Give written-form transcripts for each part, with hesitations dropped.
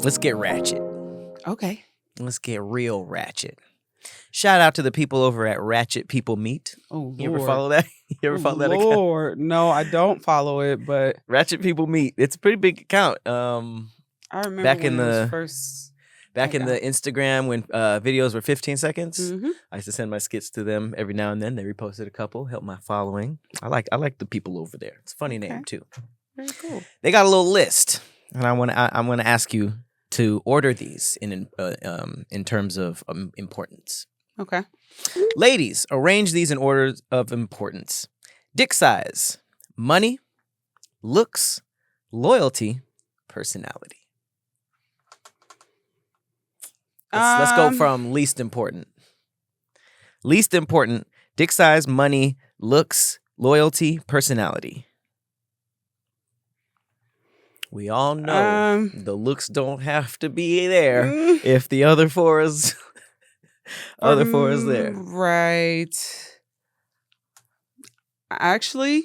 Let's get ratchet. Okay. Let's get real ratchet. Shout out to the people over at Ratchet People Meet. Oh, You ever follow that? You ever follow that account? Lord, no, I don't follow it, but Ratchet People Meet. It's a pretty big account. I remember back when in it was the first. back in the Instagram when videos were 15 seconds. Mm-hmm. I used to send my skits to them every now and then. They reposted a couple, help my following. I like the people over there. It's a funny name too. Very cool. They got a little list, and I'm gonna ask you to order these in terms of importance. Okay. Ladies, arrange these in order of importance: dick size, money, looks, loyalty, personality. Let's go from least important. Least important: dick size, money, looks, loyalty, personality. We all know the looks don't have to be there if the other four is there. Right. Actually,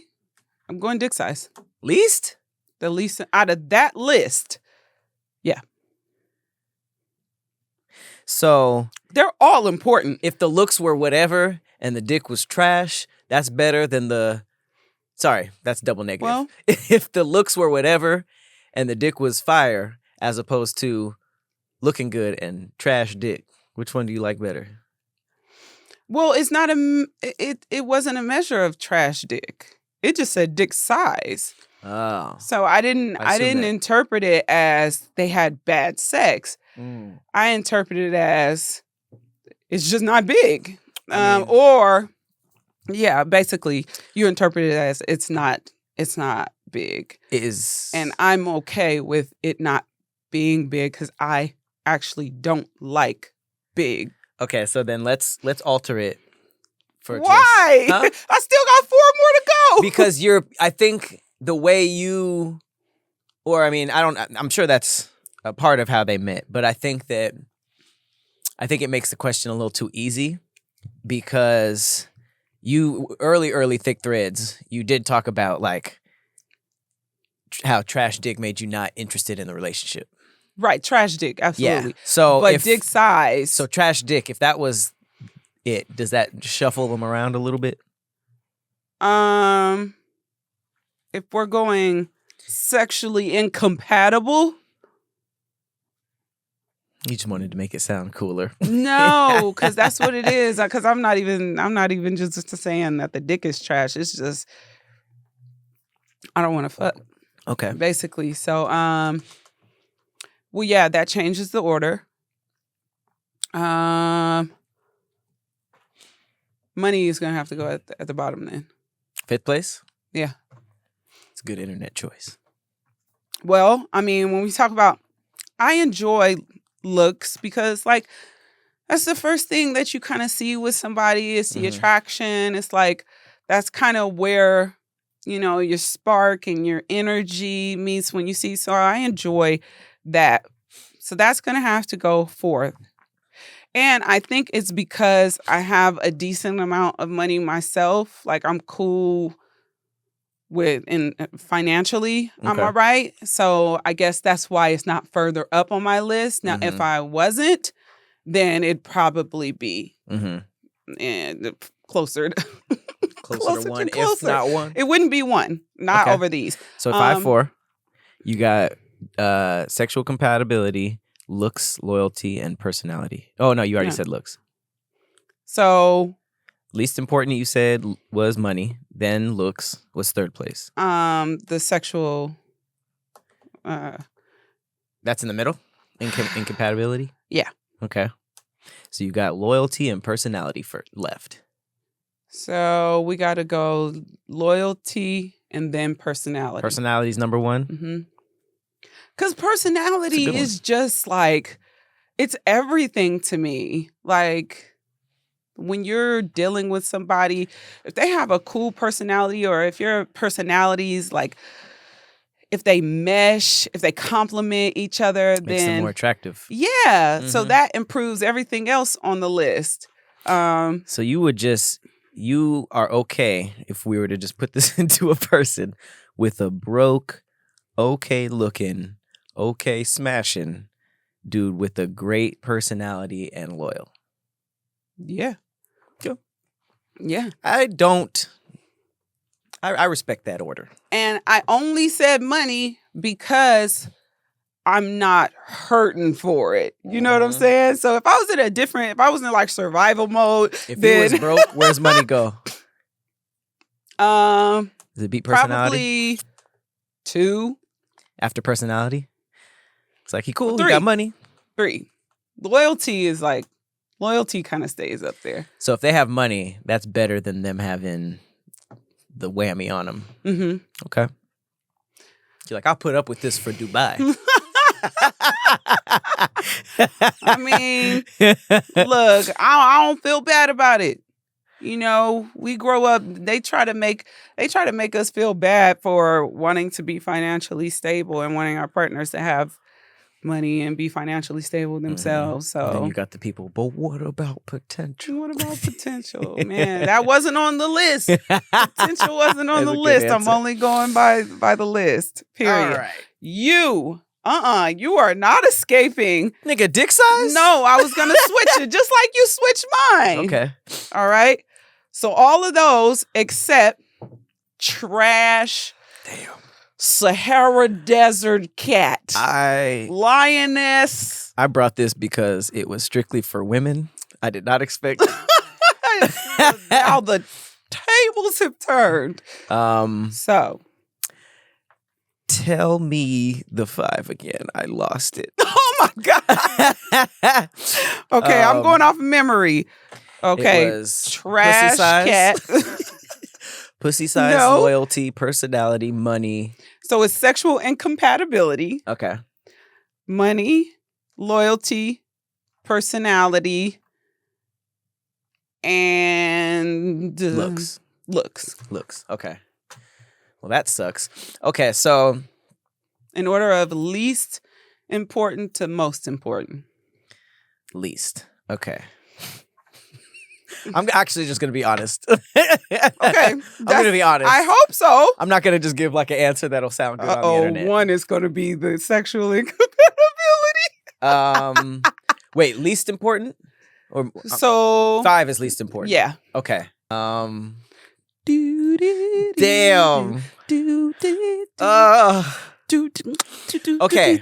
I'm going dick size. Least? The least out of that list. Yeah. So they're all important. If the looks were whatever and the dick was trash, that's better than the... Sorry, that's double negative. Well, if the looks were whatever and the dick was fire, as opposed to looking good and trash dick, which one do you like better? Well, it's not it wasn't a measure of trash dick. It just said dick size. Oh. So I didn't interpret it as they had bad sex. I interpreted it as it's just not big. Basically you interpret it as it's not big. And I'm okay with it not being big because I actually don't like big. Okay, so then let's alter it for why? I still got 4 more to go. Because I think the way you, I'm sure that's a part of how they met, but I think it makes the question a little too easy because you early thick threads, you did talk about like how trash dick made you not interested in the relationship. Right, trash dick, absolutely. Yeah. So but dick size. So trash dick, if that was it, does that shuffle them around a little bit? If we're going sexually incompatible. You just wanted to make it sound cooler. No, because that's what it is. Because I'm not even just saying that the dick is trash. It's just I don't want to fuck. Okay. Basically. So well, yeah, that changes the order. Money is gonna have to go at the bottom then. 5th place? Yeah. It's a good internet choice. Well, when we talk about, I enjoy looks because like that's the first thing that you kind of see with somebody is the attraction. It's like that's kind of where your spark and your energy meets when you see. So I enjoy that. So that's gonna have to go 4th. And I think it's because I have a decent amount of money myself. Like I'm cool financially, I'm all right. So I guess that's why it's not further up on my list. Now, if I wasn't, then it'd probably be and closer to 1, if not 1. It wouldn't be 1, not over these. So 5, 4, you got sexual compatibility, looks, loyalty, and personality. Oh no, you already said looks. So least important you said was money, then looks was 3rd place. The sexual that's in the middle? Incompatibility? Yeah. Okay. So you got loyalty and personality left. So we got to go loyalty and then personality. Personality's number 1? Because personality is just like, it's everything to me. Like, when you're dealing with somebody, if they have a cool personality or if your personalities, like, if they mesh, if they complement each other, makes them more attractive. Yeah. So that improves everything else on the list. So you are okay if we were to just put this into a person with a broke, okay looking, okay smashing dude with a great personality and loyal? Yeah. Go. Yeah. I respect that order. And I only said money because I'm not hurting for it. You know what I'm saying? So if I was if I was in like survival mode, If then he was broke, where's money go? Does it beat personality? Probably 2. After personality? It's like, he cool, 3. he got money. 3. Loyalty kind of stays up there. So if they have money, that's better than them having the whammy on them. Mm-hmm. Okay. You're like, I'll put up with this for Dubai. I mean, look, I don't feel bad about it. You know, we grow up, they try to make us feel bad for wanting to be financially stable and wanting our partners to have money and be financially stable themselves. So And then you got the people, but what about potential? What about potential? Man, that wasn't on the list. Potential wasn't on the list. I'm only going by the list. Period. All right. You are not escaping. Nigga, dick size? No, I was gonna switch it just like you switched mine. Okay. All right. So all of those except trash. Damn. Sahara Desert cat. Lioness. I brought this because it was strictly for women. I did not expect. Now the tables have turned. So tell me the 5 again. I lost it. Oh my God. Okay, I'm going off memory. Okay. It was trash pussy size, cat. pussy size, No. loyalty, personality, money. So it's sexual incompatibility, Okay. money, loyalty, personality, and Looks. Looks. Okay. Well, that sucks. Okay, so In order of least important to most important. least. Okay. I'm actually just going to be honest. Okay. I'm going to be honest. I hope so. I'm not going to just give like an answer that'll sound good on the internet. One is going to be the sexual incompatibility. Wait, least important? Or So 5 is least important. Yeah. Okay. Damn. Okay.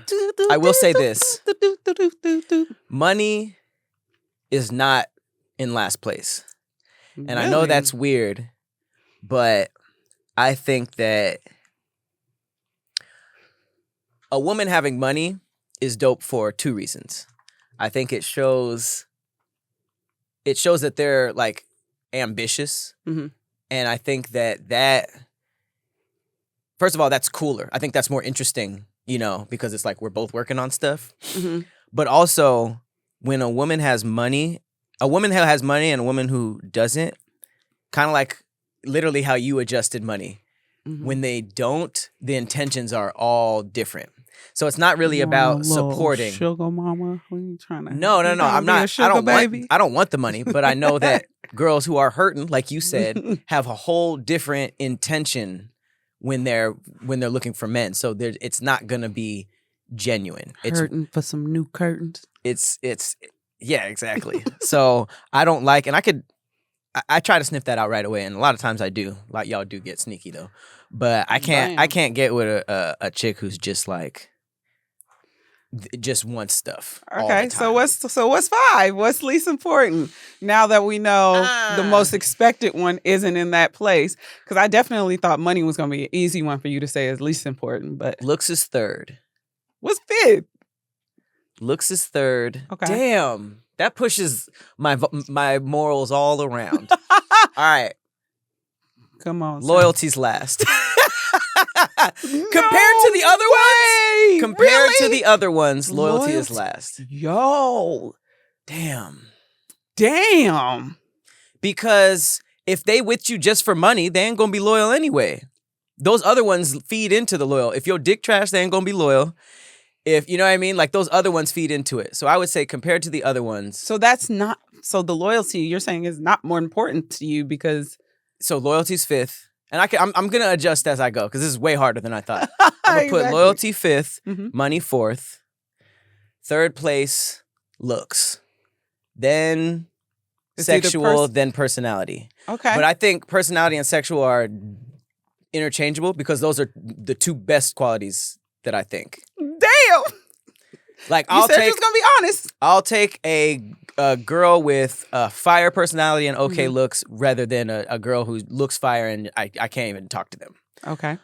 I will say this. Money is not in last place. And I know that's weird, but I think that a woman having money is dope for 2 reasons. I think it shows that they're like ambitious. Mm-hmm. And I think that first of all, that's cooler. I think that's more interesting, you know, because it's like we're both working on stuff. Mm-hmm. But also, when a woman has money and a woman who doesn't, kind of like literally how you adjusted money. Mm-hmm. When they don't, the intentions are all different. So it's not really about supporting. Sugar mama, what are you trying to? No. I'm not. I don't want the money, but I know that girls who are hurting, like you said, have a whole different intention when they're looking for men. So it's not gonna be genuine. It's Hurting for some new curtains. It's yeah, exactly. So I don't like, and I try to sniff that out right away, and a lot of times I do. Like y'all do get sneaky though, but I can't get with a chick who's just like just wants stuff. Okay, so what's 5? What's least important? Now that we know the most expected one isn't in that place, because I definitely thought money was going to be an easy one for you to say is least important, but looks is 3rd. What's 5th? Looks is 3rd. Okay. Damn, that pushes my morals all around. All right. Come on. Loyalty's last. Compared to the other ones? Compared to the other ones, loyalty is last. Yo. Damn. Because if they with you just for money, they ain't gonna be loyal anyway. Those other ones feed into the loyal. If your dick trash, they ain't gonna be loyal. If you know what I mean, like those other ones feed into it. So I would say compared to the other ones. So the loyalty you're saying is not more important to you because. So loyalty's 5th, And I'm gonna adjust as I go because this is way harder than I thought. I'm gonna put Exactly. loyalty 5th, Mhm. money 4th, 3rd place looks, then It's either sexual, then personality. Okay. But I think personality and sexual are interchangeable because those are the 2 best qualities that I think. Damn. Like You said you was gonna be honest. I'll take a girl with a fire personality and okay Mhm. looks rather than a girl who looks fire and I can't even talk to them. Okay.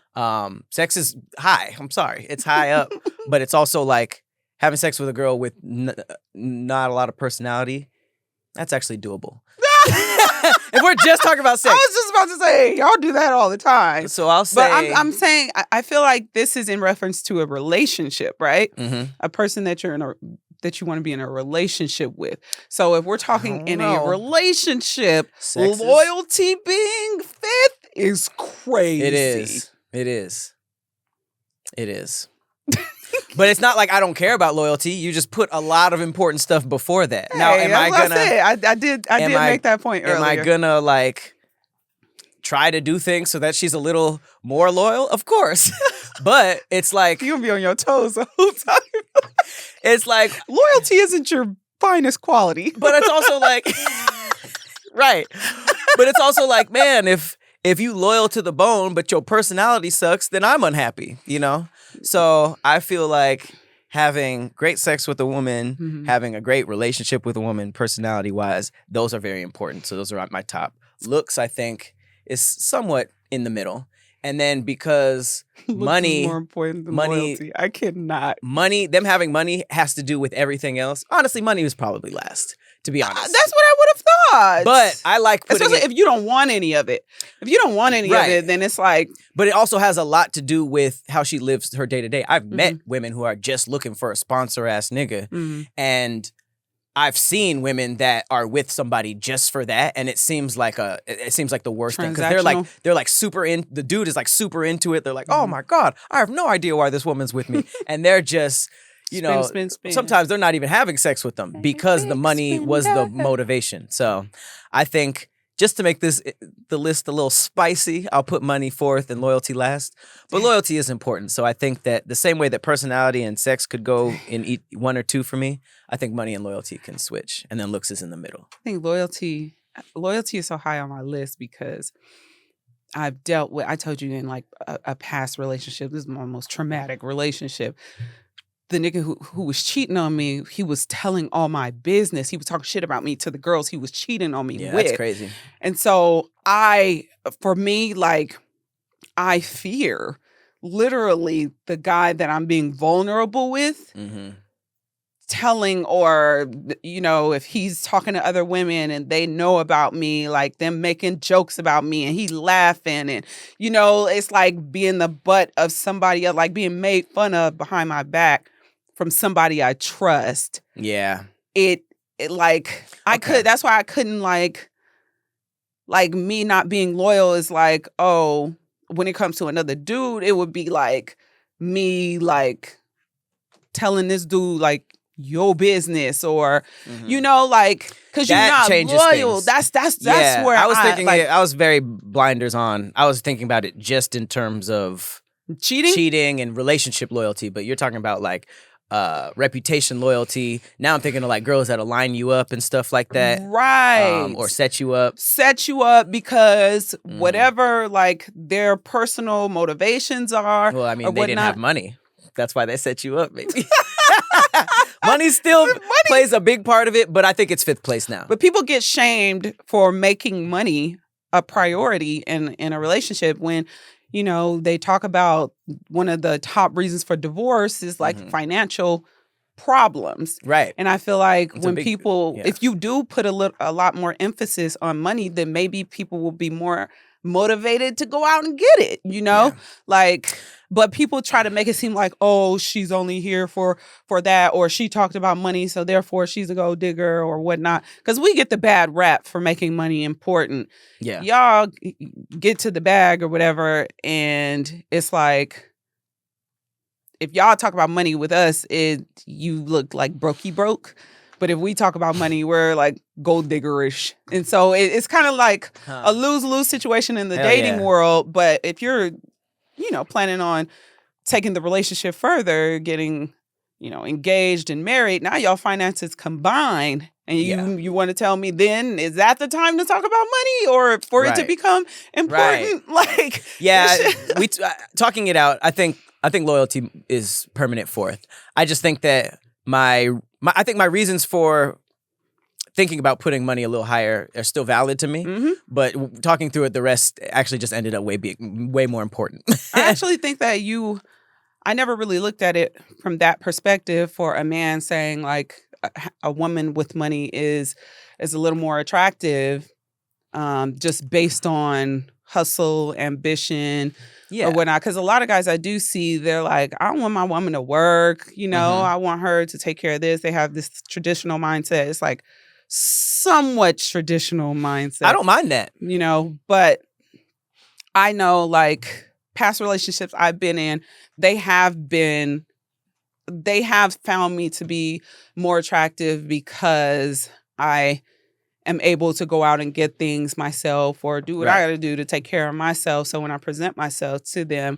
Sex is high. I'm sorry. It's high up, but it's also like having sex with a girl with not a lot of personality. That's actually doable. If we're just talking about sex. I was just about to say, y'all do that all the time. So I'll say. But I'm saying, I feel like this is in reference to a relationship, right? Mhm. A person that you're that you want to be in a relationship with. So if we're talking in a relationship, Sex loyalty being 5th is crazy. It is. It is. It is. But it's not like I don't care about loyalty. You just put a lot of important stuff before that. Now, am I gonna? I did make that point earlier. Am I gonna like try to do things so that she's a little more loyal? Of course. But it's like you're gonna be on your toes the whole time. It's like loyalty isn't your finest quality. But it's also like right. But it's also like, man, if you loyal to the bone, but your personality sucks, then I'm unhappy, you know? So I feel like having great sex with a woman, having a great relationship with a woman, personality-wise, those are very important. So those are at my top. Looks, I think, is somewhat in the middle. And then because money is more important than loyalty. I cannot. Them having money has to do with everything else. Honestly, money was probably last, to be honest. That's what I would have thought. But I like putting especially if you don't want any of it. If you don't want any of it, then it's like. But it also has a lot to do with how she lives her day to day. I've met women who are just looking for a sponsor ass nigga, and I've seen women that are with somebody just for that, and it seems like the worst thing because they're like super in. The dude is like super into it. They're like, oh my god, I have no idea why this woman's with me, and they're just. You know, spin. Sometimes they're not even having sex with them because the money was the motivation. So I think just to make the list a little spicy, I'll put money 4th and loyalty last. But loyalty is important. So I think that the same way that personality and sex could go in 1 or 2 for me, I think money and loyalty can switch. And then looks is in the middle. I think loyalty is so high on my list because I've dealt with, I told you in like a past relationship, this is my most traumatic relationship. The nigga who was cheating on me, he was telling all my business. He was talking shit about me to the girls he was cheating on me with. Yeah, that's crazy. And so for me, like, I fear literally the guy that I'm being vulnerable with telling or, you know, if he's talking to other women and they know about me, like them making jokes about me and he laughing and, you know, it's like being the butt of somebody else, like being made fun of behind my back from somebody I trust. Yeah. It like, that's why I couldn't like me not being loyal is like, oh, when it comes to another dude, it would be like me like telling this dude like your business or you know like because you're not loyal. Things. That's where I was thinking. Like, I was very blinders on. I was thinking about it just in terms of cheating and relationship loyalty. But you're talking about like reputation loyalty. Now I'm thinking of like girls that'll line you up and stuff like that, right? Or set you up because whatever like their personal motivations are. Well, I mean, they didn't have money. That's why they set you up, maybe. Money plays a big part of it, but I think it's 5th place now. But people get shamed for making money a priority in a relationship when, you know, they talk about one of the top reasons for divorce is like financial problems. Right. And I feel like when people, if you do put a lot more emphasis on money, then maybe people will be more motivated to go out and get it, you know? Yeah. Like, but people try to make it seem like, oh, she's only here for that, or she talked about money, so therefore she's a gold digger or whatnot. Because we get the bad rap for making money important. Yeah. Y'all get to the bag or whatever, and it's like, if y'all talk about money with us, you look like brokey broke. But if we talk about money, we're like gold diggerish. And so it's kind of like a lose-lose situation in the dating world. But if you're, planning on taking the relationship further, getting, engaged and married, now y'all finances combined. And you want to tell me then, is that the time to talk about money or for it to become important? Right. Like, talking it out, I think loyalty is permanent fourth. I just think that my reasons for thinking about putting money a little higher are still valid to me. Mm-hmm. But talking through it, the rest actually just ended up way more important. I actually think that I never really looked at it from that perspective for a man saying like a woman with money is a little more attractive just based on hustle, ambition, or whatnot. Because a lot of guys I do see, they're like, I don't want my woman to work. I want her to take care of this. They have this traditional mindset. It's like somewhat traditional mindset. I don't mind that. But I know like past relationships I've been in, they have found me to be more attractive because I am able to go out and get things myself or do what I got to do to take care of myself. So when I present myself to them,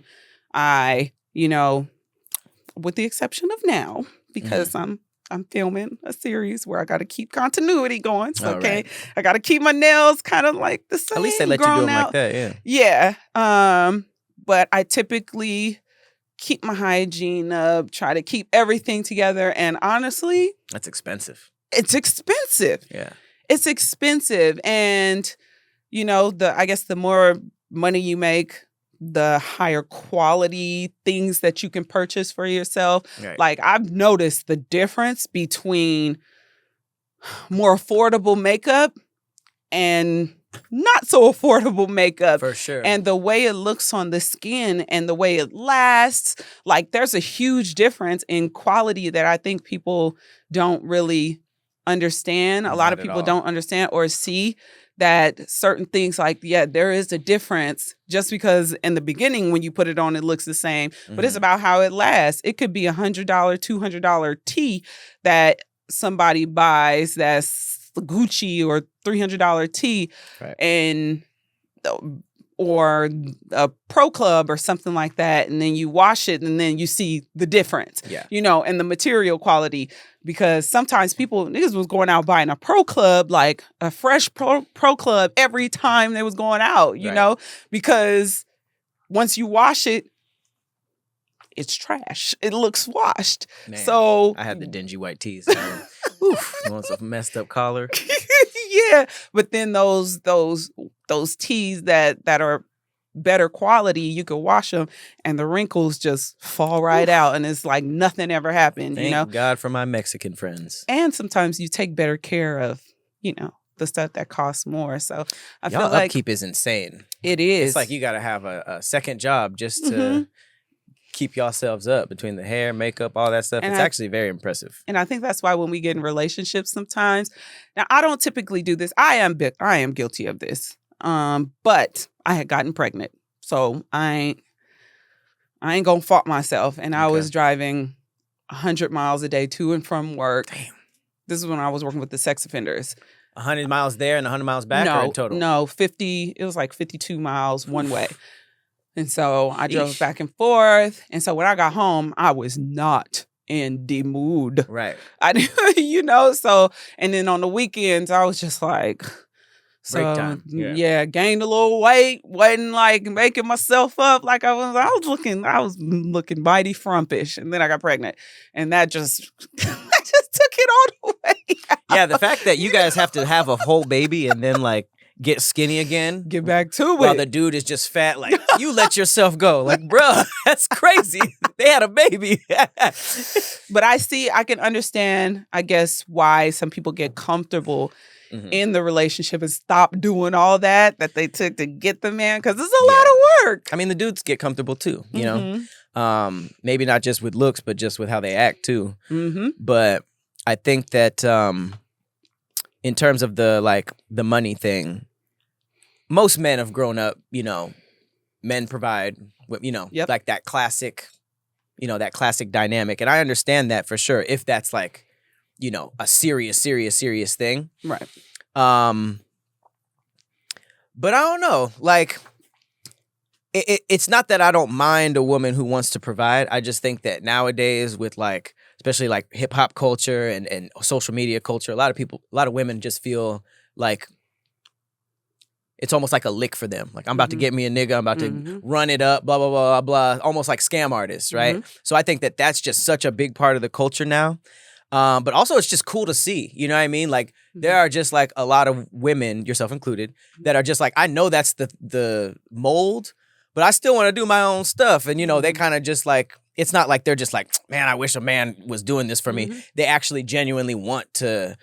I, with the exception of now, because I'm filming a series where I got to keep continuity going. So, I got to keep my nails kind of like the same. At least they let you do them like that, yeah. But I typically keep my hygiene up, try to keep everything together. And honestly, that's expensive. It's expensive. Yeah. It's expensive. And, I guess the more money you make, the higher quality things that you can purchase for yourself. Right. Like I've noticed the difference between more affordable makeup and not so affordable makeup. For sure. And the way it looks on the skin and the way it lasts, like there's a huge difference in quality that I think people don't really understand. A lot of people don't understand or see that certain things like, there is a difference just because in the beginning when you put it on, it looks the same, but it's about how it lasts. It could be $100, $200 tea that somebody buys that's Gucci or $300 tee and or a Pro Club or something like that, and then you wash it and then you see the difference, and the material quality. Because sometimes niggas was going out buying a Pro Club, like a fresh Pro Club every time they was going out, you know, because once you wash it, it's trash. It looks washed. Man, so I had the dingy white tees. Oof, want some messed up collar. Yeah, but then those tees that are better quality, you could wash them and the wrinkles just fall right out, and it's like nothing ever happened. Thank God for my Mexican friends. And sometimes you take better care of, the stuff that costs more. So I feel like upkeep is insane. It is. It's like you got to have a second job just to keep yourselves up between the hair, makeup, all that stuff. And it's actually very impressive. And I think that's why when we get in relationships sometimes, now I don't typically do this. I am guilty of this. But I had gotten pregnant. So I ain't gonna fault myself. And I was driving 100 miles a day to and from work. Damn. This is when I was working with the sex offenders. 100 miles there and 100 miles back or in total? No, 50. It was like 52 miles one way. And so I drove back and forth. And so when I got home, I was not in the mood. Right. So, and then on the weekends, I was just like, break time. Gained a little weight, wasn't like making myself up like I was looking mighty frumpish. And then I got pregnant. And that just took it all the way out. Yeah, the fact that you guys have to have a whole baby and then like get skinny again. Get back to it. While the dude is just fat, like, you let yourself go. Like, bruh, that's crazy. They had a baby. But I can understand, I guess, why some people get comfortable in the relationship and stop doing all that they took to get the man, because it's a lot of work. I mean, the dudes get comfortable too, you know? Maybe not just with looks, but just with how they act too. But I think that in terms of the money thing, most men have grown up, men provide, like that classic dynamic. And I understand that for sure, if that's like a serious thing. Right. But I don't know. Like, it's not that I don't mind a woman who wants to provide. I just think that nowadays with like, especially like hip hop culture and social media culture, a lot of women just feel like it's almost like a lick for them. Like, I'm about to get me a nigga, I'm about to run it up, blah, blah, blah, blah, blah. Almost like scam artists, right? So I think that that's just such a big part of the culture now. But also it's just cool to see, you know what I mean? Like, there are just like a lot of women, yourself included, that are just like, I know that's the mold, but I still want to do my own stuff. And, they kind of just like, it's not like they're just like, man, I wish a man was doing this for me. They actually genuinely want to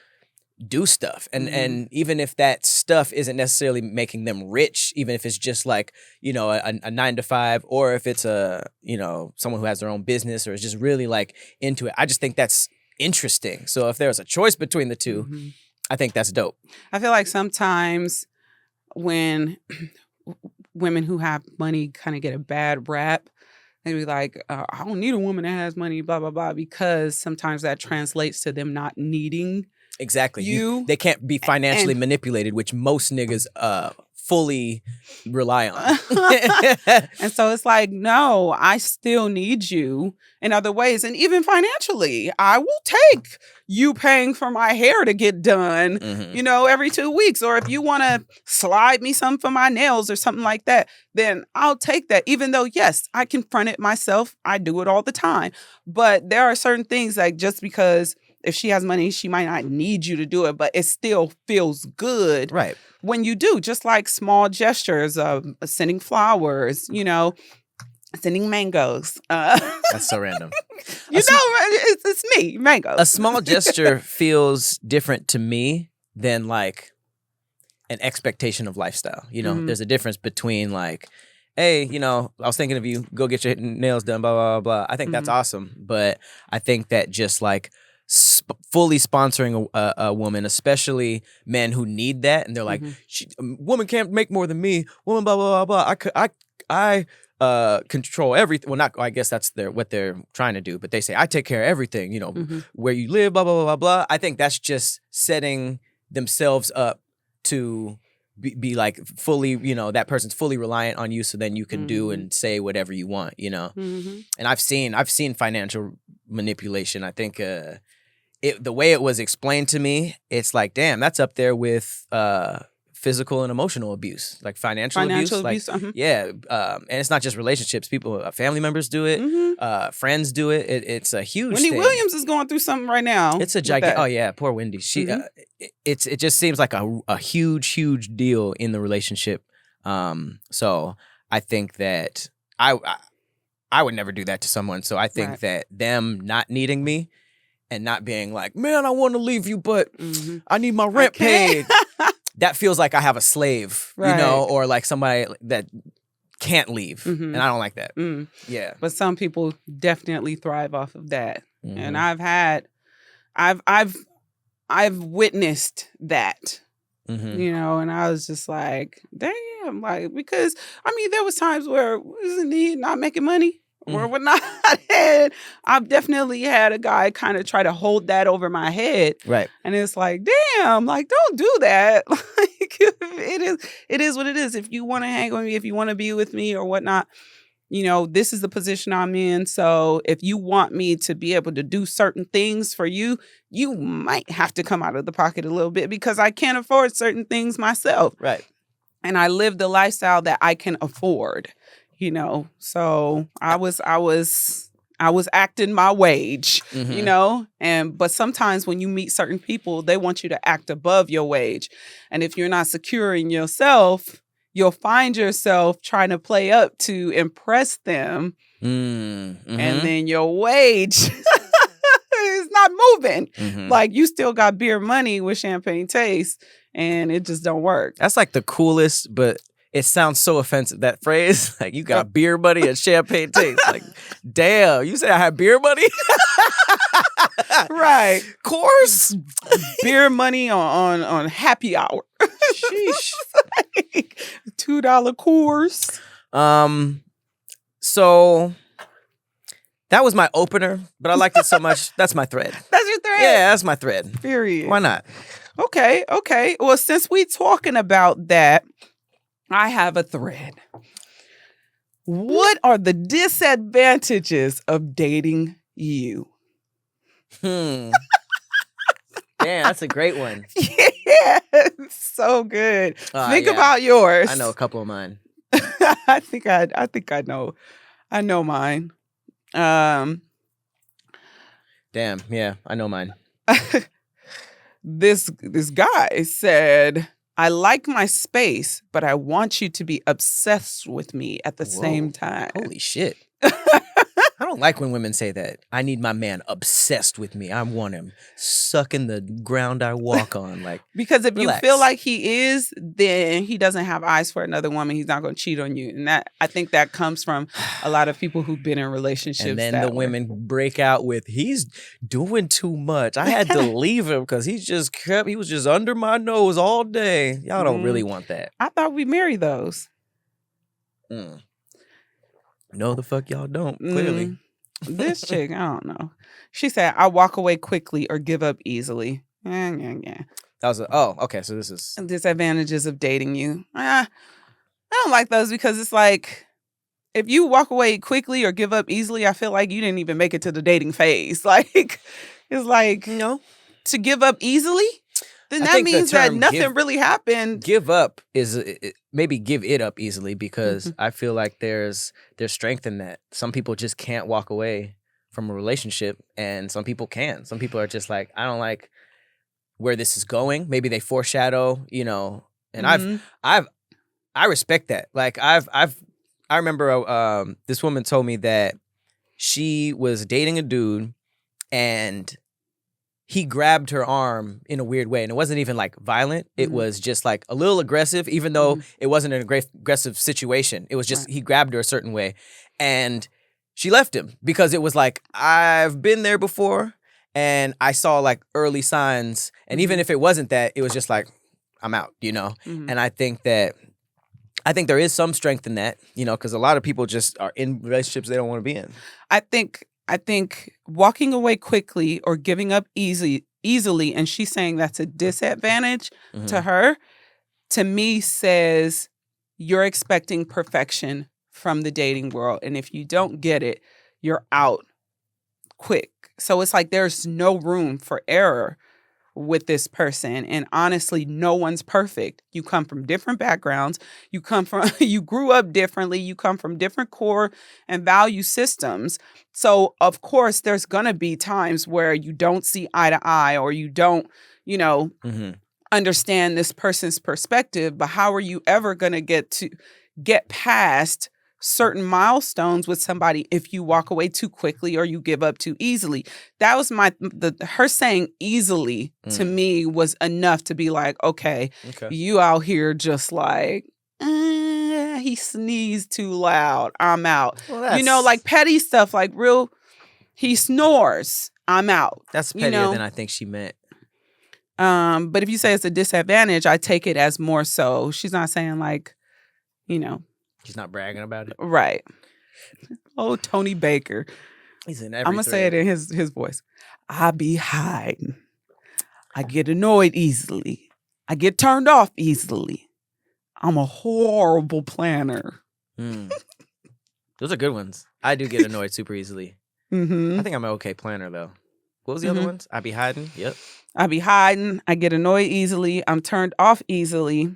do stuff. And even if that stuff isn't necessarily making them rich, even if it's just like, a 9-to-5, or if it's someone who has their own business or is just really like into it, I just think that's interesting. So if there's a choice between the two, I think that's dope. I feel like sometimes when women who have money kind of get a bad rap, they be like, I don't need a woman that has money, blah, blah, blah, because sometimes that translates to them not needing exactly you. They can't be financially manipulated, which most niggas fully rely on. And so it's like, no, I still need you in other ways. And even financially, I will take you paying for my hair to get done, every 2 weeks. Or if you want to slide me some for my nails or something like that, then I'll take that. Even though, yes, I confront it myself. I do it all the time. But there are certain things like, just because if she has money, she might not need you to do it, but it still feels good. Right. When you do, just like small gestures of sending flowers, sending mangoes. That's so random. It's me, mangoes. A small gesture feels different to me than like an expectation of lifestyle. There's a difference between like, hey, I was thinking of you, go get your nails done, blah, blah, blah, blah. I think that's awesome. But I think that just like fully sponsoring a woman, especially men who need that, and they're like, woman can't make more than me, woman, blah, blah, blah, blah. I control everything. Well, not, I guess that's what they're trying to do, but they say, I take care of everything, where you live, blah, blah, blah, blah, blah. I think that's just setting themselves up to be like fully, that person's fully reliant on you, so then you can do and say whatever you want, And I've seen financial manipulation. I think the way it was explained to me, it's like, damn, that's up there with physical and emotional abuse, like financial abuse. Like, yeah, and it's not just relationships. People, family members do it. Friends do it. It's a huge Wendy thing. Williams is going through something right now. It's a gigantic. Oh yeah, poor Wendy. She. It just seems like a huge deal in the relationship. So I think that I would never do that to someone. So I think that them not needing me and not being like, man, I want to leave you, but I need my rent paid. That feels like I have a slave, or like somebody that can't leave, and I don't like that. Yeah, but some people definitely thrive off of that, and I've witnessed that, and I was just like, damn, like, because I mean, there was times where wasn't he not making money? Or whatnot. And I've definitely had a guy kind of try to hold that over my head. Right. And it's like, damn, like, don't do that. Like, it is what it is. If you want to hang with me, if you want to be with me or whatnot, this is the position I'm in. So if you want me to be able to do certain things for you, you might have to come out of the pocket a little bit, because I can't afford certain things myself. Right. And I live the lifestyle that I can afford. So I was acting my wage, but sometimes when you meet certain people, they want you to act above your wage. And if you're not secure in yourself, you'll find yourself trying to play up to impress them. And then your wage is not moving. Like, you still got beer money with champagne taste, and it just don't work. That's like the coolest, but it sounds so offensive, that phrase. Like, you got beer money and champagne taste. Like, damn, you say I have beer money? Right. Course. Beer money on happy hour. Sheesh. Like, $2 course. So That was my opener, but I liked it so much. That's my thread. That's your thread? Yeah, that's my thread. Period. Why not? Okay. Well, since we talking about that, I have a thread. What are the disadvantages of dating you? Damn, that's a great one. Yeah, so good. Think about yours. I know a couple of mine. I think I know. I know mine. Damn, yeah, I know mine. This guy said, I like my space, but I want you to be obsessed with me at the same time. Holy shit. I don't like when women say that. I need my man obsessed with me. I want him sucking the ground I walk on. Like, because if relax. you feel like he is, then he doesn't have eyes for another woman. He's not going to cheat on you. And that, I think that comes from a lot of people who've been in relationships. And then the women break out with, he's doing too much. I had to leave him because he was just under my nose all day. Y'all don't really want that. I thought we married those. No, the fuck y'all don't, clearly. This chick, I don't know. She said, I walk away quickly or give up easily. Yeah. That was okay, so this is... Disadvantages of dating you. I don't like those because it's like, if you walk away quickly or give up easily, I feel like you didn't even make it to the dating phase. Like, it's like, to give up easily? Then that means that nothing really happened. Give up is maybe give it up easily because I feel like there's strength in that. Some people just can't walk away from a relationship, and some people can. Some people are just like, I don't like where this is going. Maybe they foreshadow, and I respect that. Like I remember this woman told me that she was dating a dude and he grabbed her arm in a weird way. And it wasn't even like violent. It was just like a little aggressive, even though it wasn't an aggressive situation. It was just, he grabbed her a certain way. And she left him because it was like, I've been there before and I saw like early signs. And even if it wasn't that, it was just like, I'm out, And I think there is some strength in that, because a lot of people just are in relationships they don't want to be in. I think walking away quickly or giving up easily, and she's saying that's a disadvantage to her, to me says you're expecting perfection from the dating world. And if you don't get it, you're out quick. So it's like there's no room for error with this person. And honestly, no one's perfect. You come from different backgrounds. You grew up differently. You come from different core and value systems. So of course, there's going to be times where you don't see eye to eye or you don't, understand this person's perspective. But how are you ever going to get past certain milestones with somebody if you walk away too quickly or you give up too easily? That was her saying easily to me was enough to be like, okay. You out here just like, he sneezed too loud, I'm out. Well, like petty stuff, like he snores, I'm out. That's pettier than I think she meant. But if you say it's a disadvantage, I take it as more so. She's not saying like, She's not bragging about it. Right. Oh, Tony Baker. He's in every I'm going to say it in his voice. I be hiding. I get annoyed easily. I get turned off easily. I'm a horrible planner. Those are good ones. I do get annoyed super easily. I think I'm an okay planner, though. What was the other ones? I be hiding. Yep. I be hiding. I get annoyed easily. I'm turned off easily.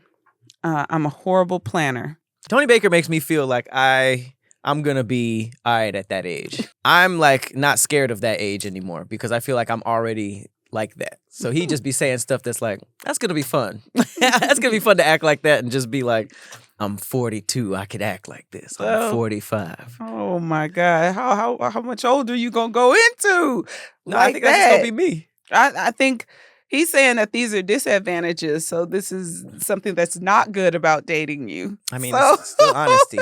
I'm a horrible planner. Tony Baker makes me feel like I'm going to be all right at that age. I'm like not scared of that age anymore because I feel like I'm already like that. So he just be saying stuff that's like, that's going to be fun. That's going to be fun to act like that and just be like, I'm 42. I could act like this. I'm 45. Oh my God. How much older you going to go into? No, I think that's going to be me. I think he's saying that these are disadvantages, so this is something that's not good about dating you. I mean, it's still honesty.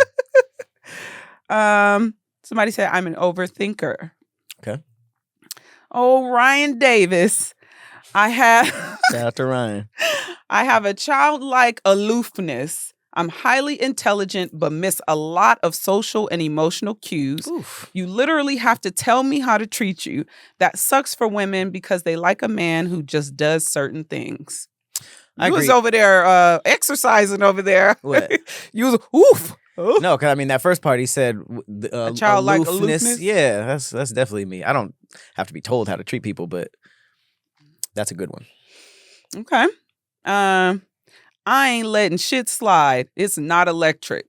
Somebody said I'm an overthinker. Okay. Oh, Ryan Davis. Shout out to Ryan. I have a childlike aloofness. I'm highly intelligent, but miss a lot of social and emotional cues. Oof. You literally have to tell me how to treat you. That sucks for women because they like a man who just does certain things. I You was agree. over there exercising over there. What? You was, oof. No, because I mean that first part he said A childlike aloofness? Yeah, that's definitely me. I don't have to be told how to treat people, but that's a good one. Okay. I ain't letting shit slide. It's not electric.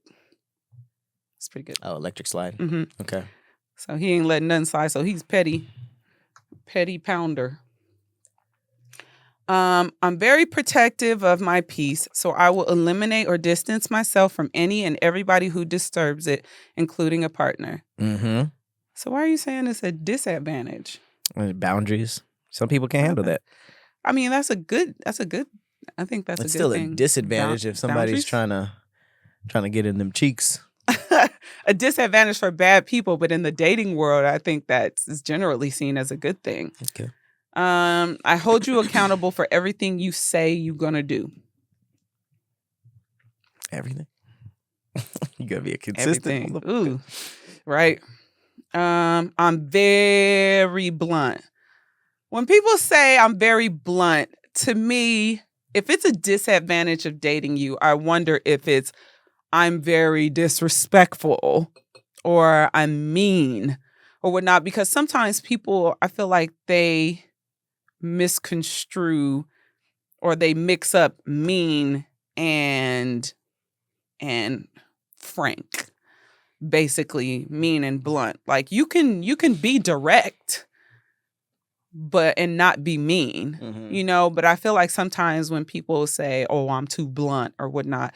It's pretty good. Oh, electric slide. Mm-hmm. Okay. So he ain't letting nothing slide. So he's petty pounder. I'm very protective of my peace, so I will eliminate or distance myself from any and everybody who disturbs it, including a partner. Mm-hmm. So why are you saying it's a disadvantage? Boundaries. Some people can't handle that. I mean, that's a good. I think that's It's a good still thing. a disadvantage if somebody's Boundaries? trying to get in them cheeks. A disadvantage for bad people, but in the dating world, I think that is generally seen as a good thing. Okay. I hold you accountable for everything you say you're gonna do. Everything. You gotta be a consistent. Everything. Ooh, right. I'm very blunt. When people say I'm very blunt, to me, if it's a disadvantage of dating you, I wonder if it's I'm very disrespectful or I'm mean or whatnot. Because sometimes people, I feel like they misconstrue or they mix up mean and frank. Basically mean and blunt. Like you can be direct and not be mean, but I feel like sometimes when people say, oh, I'm too blunt or whatnot,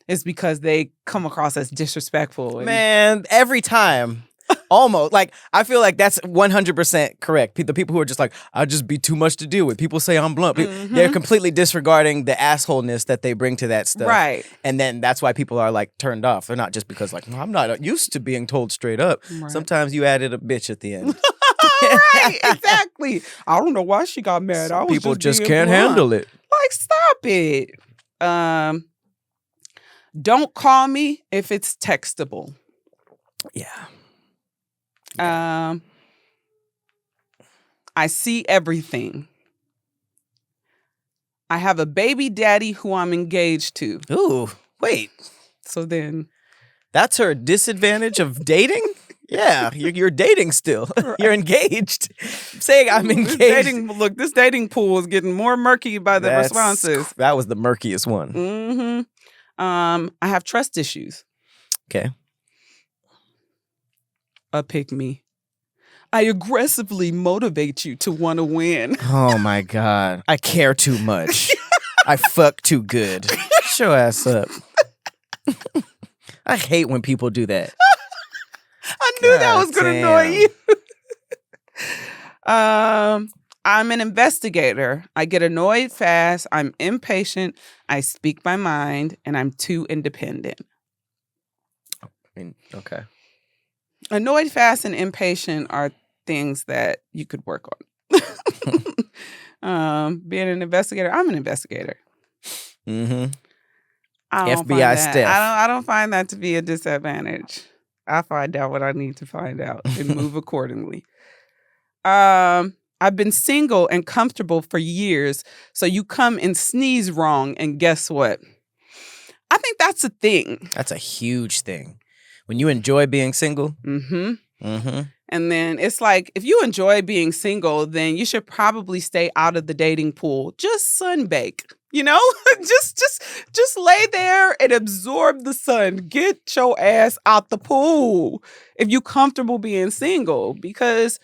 it's because they come across as disrespectful. Man, every time. Almost. Like, I feel like that's 100% correct. The people who are just like, I'll just be too much to deal with. People say I'm blunt. They're completely disregarding the assholeness that they bring to that stuff. Right. And then that's why people are like turned off. They're not just because like, I'm not used to being told straight up. Right. Sometimes you added a bitch at the end. Right, exactly. I don't know why she got mad. Some I was people just being can't blunt. handle it. Like, stop it. Don't call me if it's textable. Yeah. I see everything. I have a baby daddy who I'm engaged to. Ooh, wait. So then. That's her disadvantage of dating? Yeah, you're dating still. You're engaged. Saying I'm engaged. This dating pool is getting more murky by the responses. That was the murkiest one. Mm-hmm. I have trust issues. Okay. Pick me. I aggressively motivate you to want to win. Oh my God. I care too much. I fuck too good. Shut your ass up. I hate when people do that. I knew that was going to annoy you. I'm an investigator. I get annoyed fast. I'm impatient. I speak my mind, and I'm too independent. Okay. Annoyed fast and impatient are things that you could work on. Being an investigator, I'm an investigator. Mm-hmm. FBI Steph. I don't find that to be a disadvantage. I find out what I need to find out and move accordingly. I've been single and comfortable for years, so you come and sneeze wrong, and guess what? I think that's a thing. That's a huge thing. When you enjoy being single. Mm-hmm. And then it's like, if you enjoy being single, then you should probably stay out of the dating pool. Just sunbake, just lay there and absorb the sun. Get your ass out the pool if you're comfortable being single, because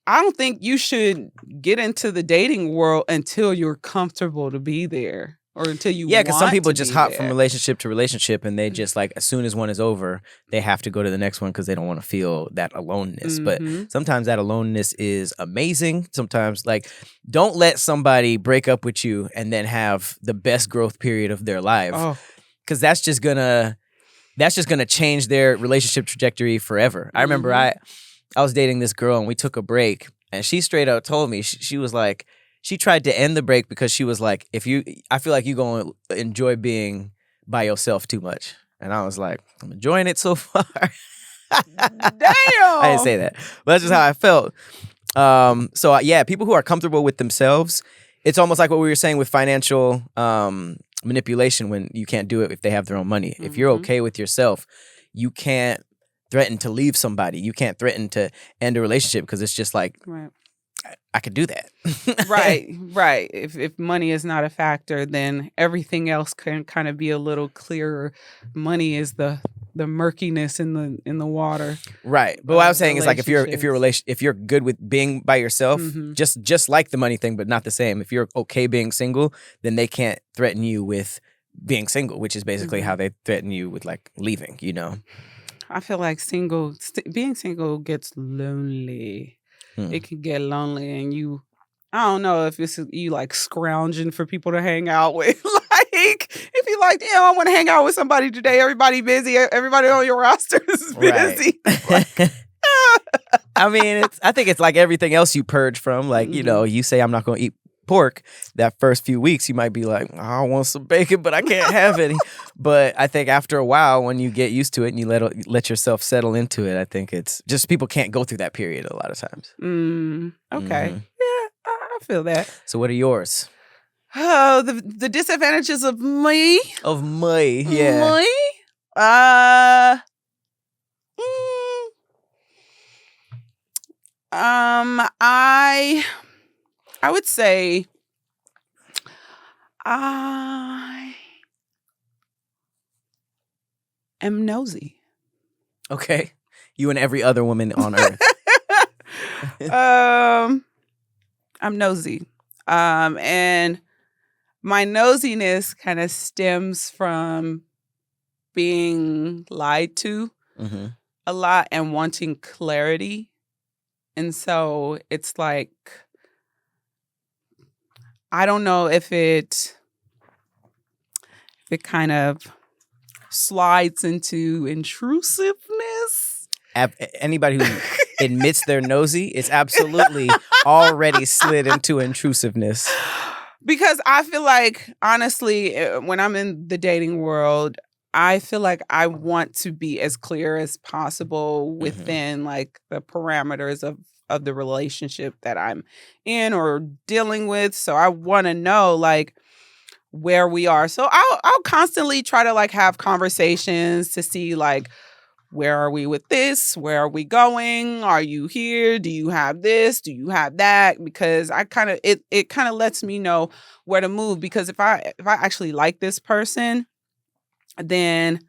I don't think you should get into the dating world until you're comfortable to be there. Or until you because some people just hop there. from relationship to relationship, and they just like, as soon as one is over, they have to go to the next one because they don't want to feel that aloneness. But sometimes that aloneness is amazing. Sometimes, like, don't let somebody break up with you and then have the best growth period of their life, because that's just gonna change their relationship trajectory forever. I remember I was dating this girl and we took a break, and she straight up told me, she was like, she tried to end the break because she was like, I feel like you're going to enjoy being by yourself too much. And I was like, I'm enjoying it so far. Damn. I didn't say that, but that's just how I felt. So yeah, people who are comfortable with themselves, it's almost like what we were saying with financial manipulation when you can't do it if they have their own money. If you're okay with yourself, you can't threaten to leave somebody. You can't threaten to end a relationship because it's just like, I could do that. Right. If money is not a factor, then everything else can kind of be a little clearer. Money is the murkiness in the water. Right. But what I was saying is like if you're good with being by yourself, just like the money thing, but not the same. If you're okay being single, then they can't threaten you with being single, which is basically how they threaten you with like leaving, you know? I feel like being single gets lonely. It can get lonely, and I don't know if it's you like scrounging for people to hang out with. Like, if you like, damn, I want to hang out with somebody today. Everybody busy. Everybody on your roster is busy. Right. I mean, I think it's like everything else you purge from. Like, you know, you say I'm not going to eat pork. That first few weeks, you might be like, I want some bacon, but I can't have any. But I think after a while, when you get used to it and you let yourself settle into it, I think it's just people can't go through that period a lot of times. Okay. Yeah, I feel that. So what are yours? Oh, the disadvantages of me? Of me, yeah. Me? I would say I am nosy. Okay. You and every other woman on earth. I'm nosy. And my nosiness kind of stems from being lied to a lot and wanting clarity. And so it's like, I don't know if it kind of slides into intrusiveness. Anybody who admits they're nosy, it's absolutely already slid into intrusiveness. Because I feel like, honestly, when I'm in the dating world, I feel like I want to be as clear as possible within like the parameters of the relationship that I'm in or dealing with. So I want to know like where we are. So I'll constantly try to like have conversations to see like, where are we with this? Where are we going? Are you here? Do you have this? Do you have that? Because it kind of lets me know where to move. Because if I actually like this person, then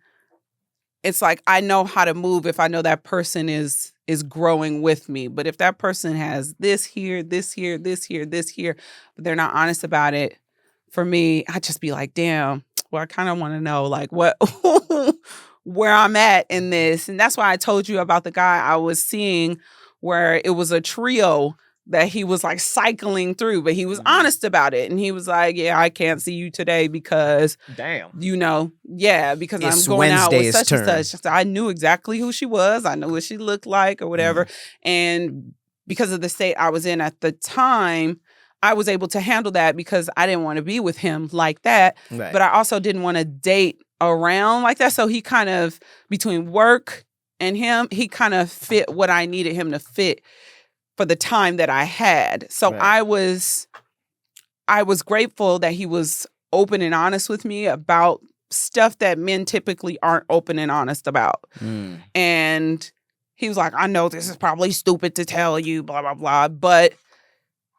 it's like I know how to move if I know that person is growing with me. But if that person has this here, this here, this here, this here, but they're not honest about it, for me, I just be like, damn, well, I kind of want to know like what where I'm at in this. And that's why I told you about the guy I was seeing where it was a trio that he was like cycling through, but he was honest about it. And he was like, yeah, I can't see you today because, because it's I'm going out with such turn. and such. So I knew exactly who she was. I knew what she looked like or whatever. And because of the state I was in at the time, I was able to handle that because I didn't want to be with him like that. Right. But I also didn't want to date around like that. So he kind of, between work and him, he kind of fit what I needed him to fit for the time that I had. So I was grateful that he was open and honest with me about stuff that men typically aren't open and honest about. And he was like, I know this is probably stupid to tell you, blah, blah, blah. But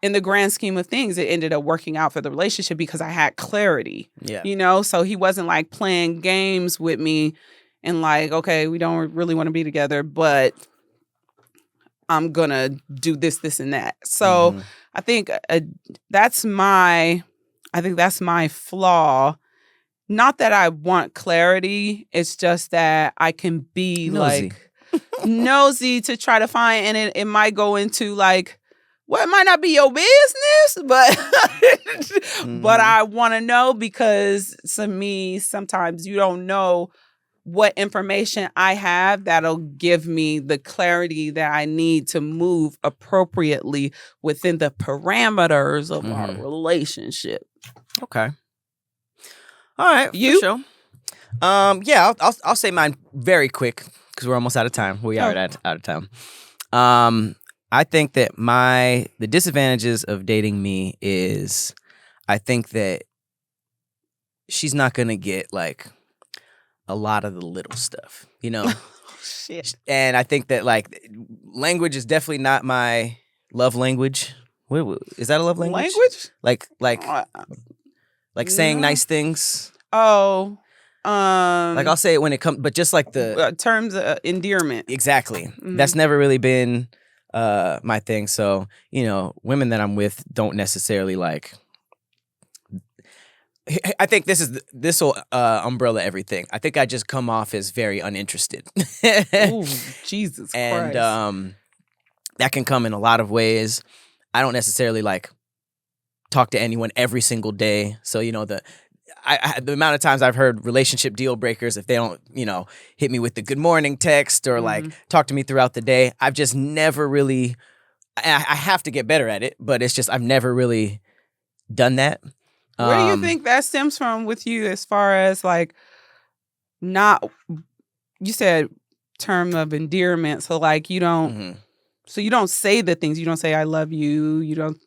in the grand scheme of things, it ended up working out for the relationship because I had clarity. You know, so he wasn't like playing games with me and like, okay, we don't really want to be together, but I'm gonna do this, this, and that. So I think that's my flaw. Not that I want clarity. It's just that I can be nosy. Like nosy to try to find, and it might go into like, well, it might not be your business, but but I want to know because to me, sometimes you don't know what information I have that'll give me the clarity that I need to move appropriately within the parameters of our relationship. Okay. All right. You? For Yeah, I'll say mine very quick because we're almost out of time. We are out of time. I think that the disadvantages of dating me is, I think that she's not gonna get like a lot of the little stuff, you know. Shit. And I think that like language is definitely not my love language. Is that a love language? Like saying no. nice things. Oh, like I'll say it when it comes, but just like the terms of endearment. Exactly. That's never really been my thing. So, you know, women that I'm with don't necessarily like. I think this will umbrella everything. I think I just come off as very uninterested. Ooh, Jesus Christ. And that can come in a lot of ways. I don't necessarily like talk to anyone every single day. So, you know, the amount of times I've heard relationship deal breakers if they don't, you know, hit me with the good morning text or like talk to me throughout the day. I've just never really, I have to get better at it, but it's just I've never really done that. Where do you think that stems from with you as far as like not, you said term of endearment. So like you don't, so you don't say the things, you don't say I love you, you don't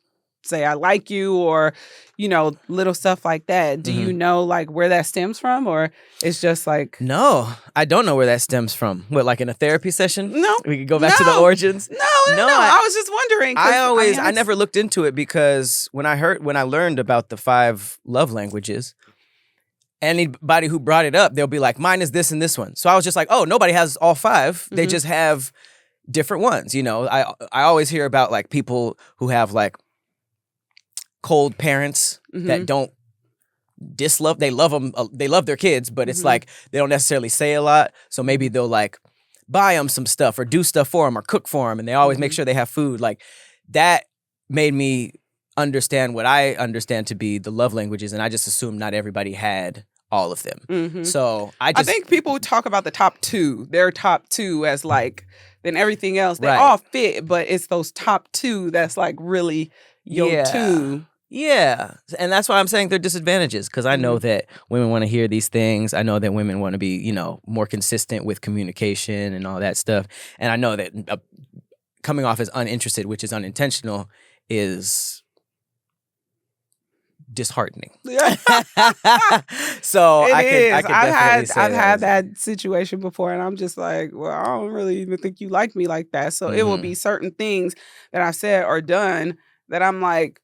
say I like you or, you know, little stuff like that. Do you know like where that stems from or it's just like. No, I don't know where that stems from. What, like in a therapy session? No. We could go back to the origins? No. I was just wondering. I never looked into it because when I learned about the 5 love languages, anybody who brought it up, they'll be like, mine is this and this one. So I was just like, oh, nobody has all 5. They just have different ones. You know, I always hear about like people who have like cold parents that don't dislove. They love them. They love their kids, but it's like they don't necessarily say a lot. So maybe they'll like buy them some stuff or do stuff for them or cook for them, and they always make sure they have food. Like that made me understand what I understand to be the love languages, and I just assumed not everybody had all of them. So I think people talk about the top 2, their top 2 as like, then everything else they all fit, but it's those top 2 that's like really your 2. Yeah, and that's why I'm saying they're disadvantages because I know that women want to hear these things. I know that women want to be, you know, more consistent with communication and all that stuff. And I know that coming off as uninterested, which is unintentional, is disheartening. So I could definitely say I've had that situation before, and I'm just like, well, I don't really even think you like me like that. So it will be certain things that I've said or done that I'm like,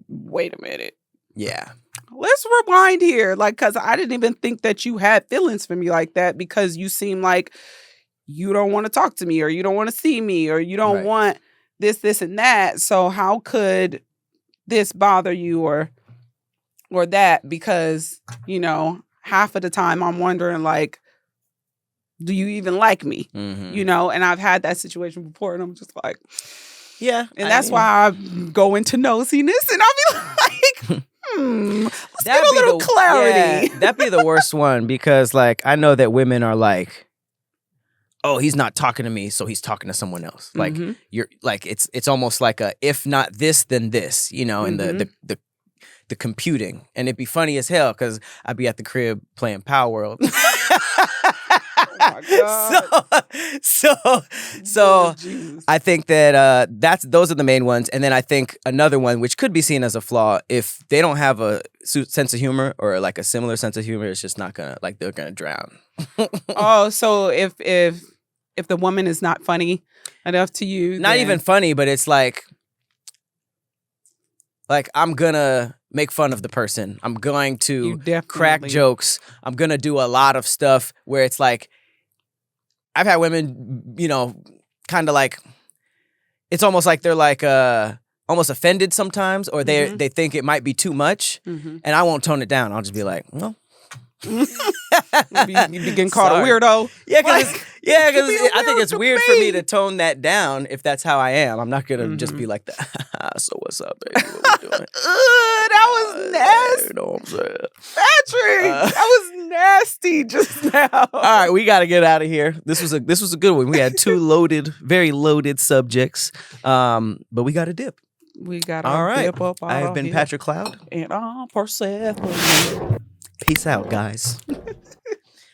wait a minute. Yeah. Let's rewind here. Like, because I didn't even think that you had feelings for me like that because you seem like you don't want to talk to me or you don't want to see me or you don't want this, and that. So how could this bother you or that? Because, you know, half of the time I'm wondering, like, do you even like me? You know, and I've had that situation before and I'm just like, yeah. And that's why I go into nosiness and I'll be like, let's get a little clarity. Yeah, that'd be the worst one because, like, I know that women are like, oh, he's not talking to me, so he's talking to someone else. Like, you're like, it's almost like a if not this, then this, you know, and the computing. And it'd be funny as hell because I'd be at the crib playing Power World. Oh my God. So I think that those are the main ones. And then I think another one, which could be seen as a flaw, if they don't have a sense of humor or like a similar sense of humor, it's just not gonna, like, they're gonna drown. Oh, so if the woman is not funny enough to you, not even funny, but it's like I'm gonna make fun of the person. I'm going to crack jokes. I'm gonna do a lot of stuff where it's like, I've had women, you know, kind of like, it's almost like they're like almost offended sometimes, or they think it might be too much, and I won't tone it down. I'll just be like, well. You begin called a weirdo. Yeah, because I think it's weird for me to tone that down if that's how I am. I'm not gonna just be like that. So what's up, baby? What we doing? That was nasty. You know what I'm saying, Patrick? That was nasty just now. All right, we got to get out of here. This was a good one. We had 2 very loaded subjects, but we got to dip. We got to dip up. I have been Patrick Cloud and Persephanii. Peace out, guys.